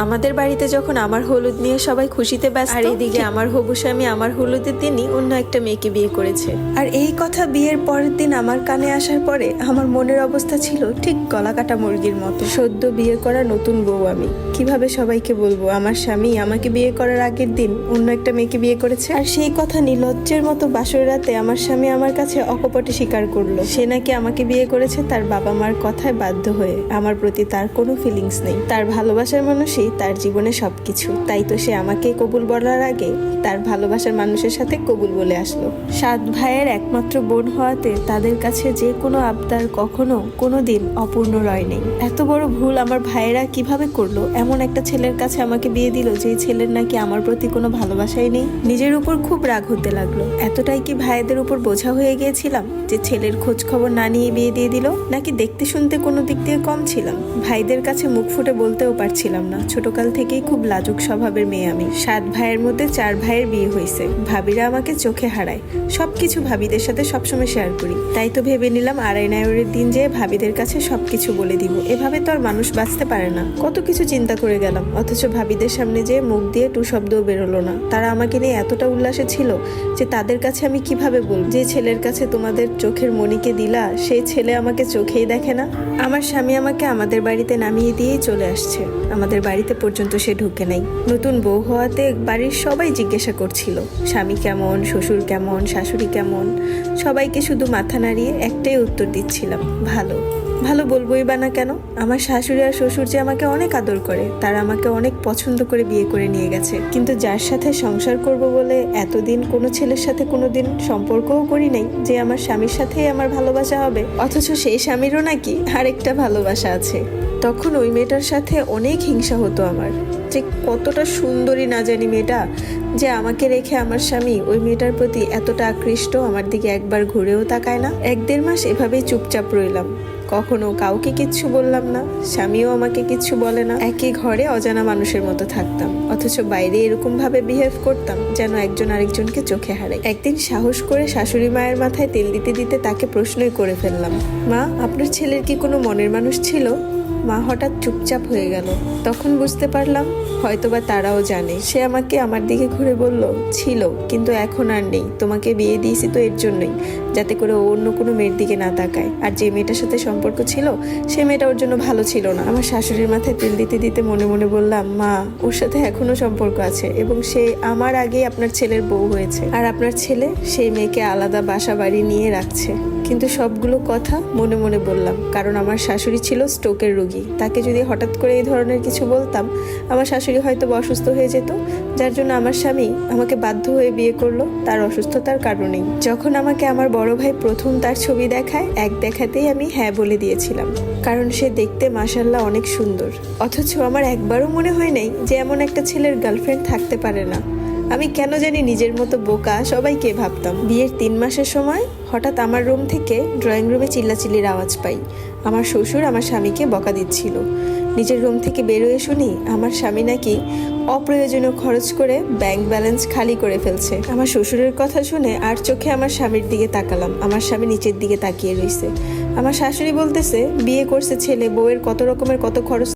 আমাদের বাড়িতে যখন আমার হলুদ নিয়ে সবাই খুশিতে ব্যস্ত, আর এদিকে আমার হবু স্বামী আমার হলুদের দিনই অন্য একটা মেয়েকে বিয়ে করেছে। আর এই কথা বিয়ের পরের দিন আমার কানে আসার পরে আমার মনের অবস্থা ছিল ঠিক গলা কাটা মুরগির মতো। সদ্য বিয়ে করা নতুন বউ আমি, কিভাবে সবাইকে বলবো আমার স্বামী আমাকে বিয়ে করার আগের দিন অন্য একটা মেয়েকে বিয়ে করেছে। আর সেই কথা নির্লজ্জের মতো বাসর রাতে আমার স্বামী আমার কাছে অকপটে স্বীকার করলো সে নাকি আমাকে বিয়ে করেছে তার বাবা মার কথায় বাধ্য হয়ে। আমার প্রতি তার কোনো ফিলিংস নেই, তার ভালোবাসার মানুষই তার জীবনে সবকিছু। তাই তো সে আমাকে কবুল বলার আগে তার ভালোবাসার মানুষের সাথে কবুল বলে আসলো। 7 ভাইয়ের একমাত্র বোন হওয়াতে তাদের কাছে যে কোনো আবদার কখনো কোনোদিন অপূর্ণ রয় নেই। এত বড় ভুল আমার ভাইয়েরা কিভাবে করলো? এমন একটা ছেলের কাছে আমাকে বিয়ে দিল যে ছেলের নাকি আমার প্রতি কোনো ভালোবাসাই নেই। নিজের উপর খুব রাগ হতে লাগলো। এতটাই কি ভাইদের উপর বোঝা হয়ে গিয়েছিলাম যে ছেলের খোঁজ খবর না নিয়ে বিয়ে দিয়ে দিল? নাকি দেখতে শুনতে কোনো দিক দিয়ে কম ছিলাম? ভাইদের কাছে মুখ ফুটে বলতেও পারছিলাম না। ছোটকাল থেকেই খুব লাজুক স্বভাবের মেয়ে আমি। 7 ভাইয়ের মধ্যে 4 ভাইয়ের বিয়ে হয়েছে। ভাবিরা আমাকে চোখে হারায়, সবকিছু ভাবিদের সাথে সবসময় শেয়ার করি। তাই তো ভেবে নিলাম আড়াই নায়রের দিন যে ভাবিদের কাছে সবকিছু বলে দিব। এভাবে তো আর মানুষ বাঁচতে পারে না। কত কিছু চিন্তা করে গেলাম, অথচ ভাবিদের সামনে যে মুখ দিয়ে টু শব্দও বেরোলো না। তারা আমাকে নিয়ে এতটা উল্লাসে ছিল যে তাদের কাছে আমি কিভাবে বলবো যে ছেলের কাছে তোমাদের চোখের মণিকে দিলা সেই ছেলে আমাকে চোখেই দেখে না। আমার স্বামী আমাকে আমাদের বাড়িতে নামিয়ে দিয়েই চলে আসছে। আমাদের বাড়িতে পর্যন্ত সে ঢুকে নাই। নতুন বউ হওয়াতে বাড়ির সবাই জিজ্ঞাসা করছিল স্বামী কেমন, শ্বশুর কেমন, শাশুড়ি কেমন। সবাইকে শুধু মাথা নাড়িয়ে একটাই উত্তর দিচ্ছিলাম, ভালো। ভালো বলবোই বা না কেন? আমার শাশুড়ি আর শ্বশুর যে আমাকে অনেক আদর করে, তারা আমাকে অনেক পছন্দ করে বিয়ে করে নিয়ে গেছে। কিন্তু যার সাথে সংসার করব বলে এতদিন কোনো ছেলের সাথে কোনোদিন সম্পর্কও করি নাই যে আমার স্বামীর সাথেই আমার ভালোবাসা হবে, অথচ সেই স্বামীরও নাকি আরেকটা ভালোবাসা আছে। তখন ওই মেয়েটার সাথে অনেক হিংসা হতো আমার, যে কতটা সুন্দরী না জানি মেয়েটা, যে আমাকে রেখে আমার স্বামী ওই মেয়েটার প্রতি এতটা আকৃষ্ট, আমার দিকে একবার ঘুরেও তাকায় না। 1-1.5 মাস এভাবেই চুপচাপ রইলাম, কখনো কাউকে কিচ্ছু বললাম না, স্বামীও আমাকে কিচ্ছু বলে না। একই ঘরে অজানা মানুষের মতো থাকতাম, অথচ বাইরে এরকম ভাবে বিহেভ করতাম যেন একজন আরেকজনকে চোখে হারাই। একদিন সাহস করে শাশুড়ি মায়ের মাথায় তেল দিতে দিতে তাকে প্রশ্নই করে ফেললাম, মা আপনার ছেলের কি কোনো মনের মানুষ ছিল? মা হঠাৎ চুপচাপ হয়ে গেল। তখন বুঝতে পারলাম হয়তোবা তারাও জানে। সে আমাকে আমার দিকে ঘুরে বলল, ছিল, কিন্তু এখন আর নেই। তোমাকে বিয়ে দিয়েছি তো এর জন্যই, যাতে করে ও অন্য কোনো মেয়ের দিকে না তাকায়। আর যে মেয়েটার সাথে সম্পর্ক ছিল সে মেয়েটা ওর জন্য ভালো ছিল না। আমার শাশুড়ির মাথায় তেল দিতে দিতে মনে মনে বললাম, মা ওর সাথে এখনো সম্পর্ক আছে এবং সে আমার আগেই আপনার ছেলের বউ হয়েছে। আর আপনার ছেলে সেই মেয়েকে আলাদা বাসা বাড়ি নিয়ে রাখছে। কিন্তু সবগুলো কথা মনে মনে বললাম, কারণ আমার শাশুড়ি ছিল স্ট্রোকের রোগী। তাকে যদি হঠাৎ করে এই ধরনের কিছু বলতাম আমার শাশুড়ি হয়তো অসুস্থ হয়ে যেত, যার জন্য আমার স্বামী আমাকে বাধ্য হয়ে বিয়ে করলো তার অসুস্থতার কারণেই। যখন আমাকে আমার বড় ভাই প্রথম তার ছবি দেখায়, এক দেখাতেই আমি হ্যাঁ বলে দিয়েছিলাম, কারণ সে দেখতে মাশাআল্লাহ অনেক সুন্দর। অথচ আমার একবারও মনে হয় নাই যে এমন একটা ছেলের গার্লফ্রেন্ড থাকতে পারে না। আমি কেন জানি নিজের মতো বোকা সবাইকে ভাবতাম। বিয়ের 3 মাসের সময় হঠাৎ আমার রুম থেকে ড্রয়িং রুমে চিল্লাচিল্লির আওয়াজ পাই। আমার শ্বশুর আমার স্বামীকে বকা দিচ্ছিল। নিজের রুম থেকে বেরোয় শুনি আমার স্বামী নাকি অপ্রয়োজনীয় খরচ করে ব্যাংক ব্যালেন্স খালি করে ফেলছে। আমার শ্বশুরের কথা শুনে আর চোখে আমার স্বামীর দিকে তাকালাম। আমার স্বামী নিচের দিকে তাকিয়ে রয়েছে। আমার শাশুড়ি বলতেছে বিয়ে করছে ছেলে, বউয়ের কত রকমের কত খরচ